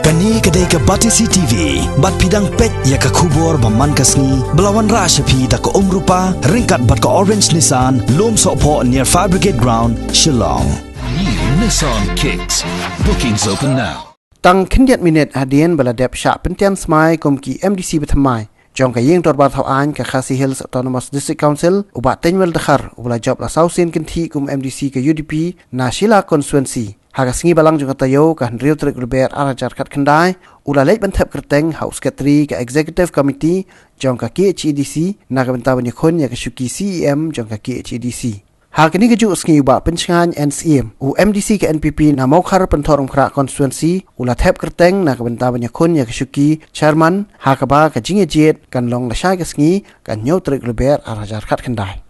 Kani kedai ke Batisi TV, bat pidang pet ya ke kubur baman kasni, belawan rashapi tak ke rupa, ringkat bat ke Orange Nissan, lom sokpo near Fire Brigade Ground, Shillong. New Nissan Kicks. Bookings open now. Tang kindiat minit hadian baladep syak pentian smai komki MDC bertemai. Jong kayeng torbar thau an ke Khasi Hills Autonomous District Council ubat tenwel dekhar ubla job la sausin kinti kum MDC ke UDP na Shila constituency. Haga singi balang jong tayo ka Rio Trek Ruber arajar kat kendai ula leit bentep kerteng House Secretary ke Executive Committee jong ka KHEDC na ka bentaban yakon ya ke syuki CEM jong ka KHEDC. Hal kini keju sengi ubak pencengan NCM u MDC ke NPP na mokhar pentorong kra constituency ula thep kerteng na ka bentaban yakon ya ke syuki chairman ha ka ba ka jinge jet kan long la syai ke sengi kan Rio Trek Ruber arajar kat kendai.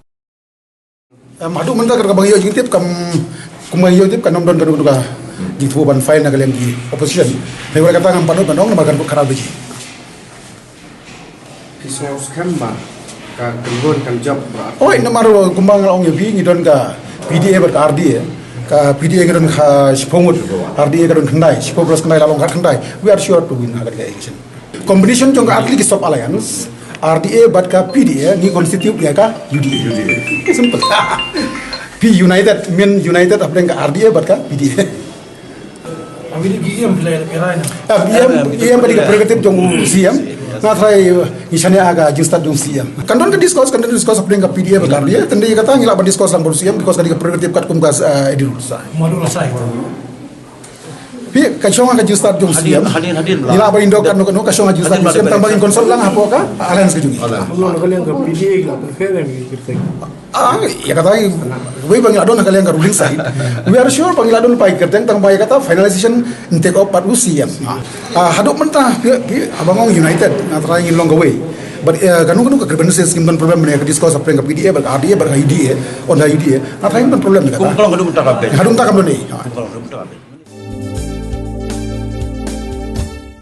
Madu mentah kerja bang yo jintip kam kumai yo jintip kan nomdon kan duga jitu ban file na kalian di opposition. Mereka kata ngam panut bandong na makan kerap biji. Kisah sekarang bah ka keluar kan job. Oh ini maru kumbang orang yo bi ngidon ka PDA ber ka RDA ka PDA ngidon ka spongut RDA ngidon kendai 10% kendai lalong kat kendai. We are sure to win agar election. Combination jong ka atli ki stop alliance. RDA bat ka PDA ni constitute ya ka UDA. Simple. P United min United apa yang ka RDA bat ka PDA. Abi ni GM play perai na. GM bagi prerogatif jong CM. Na try isane aga jinstat jong CM. Kandon ka discuss apa yang ka PDA bat RDA. Tende kata ngila ba discuss lang CM because kadi prerogatif kat kum gas edil sa. Malu lah saya. Pi kacong ka jinstat jong CM. Hadir lah. Ngila ba indok kan no kacong ka jinstat CM tambah konsol lang apa ka alliance kajungi. Allah kalian ke PDA lah prefer ni kita. Ya kata we pangiladon kalian ka ruling side. We are sure pangiladon pai kerteng tang bai kata finalization take up pat UCM. Hadok mentah abangong United na trying in longer way. But kanu ka kerbense skim kan problem ne ka discuss apa ka PDA ber RDA ber IDA on the IDA. Na trying kan problem ka. Kung kalau kadung tak kabel. Hadung tak kabel ni.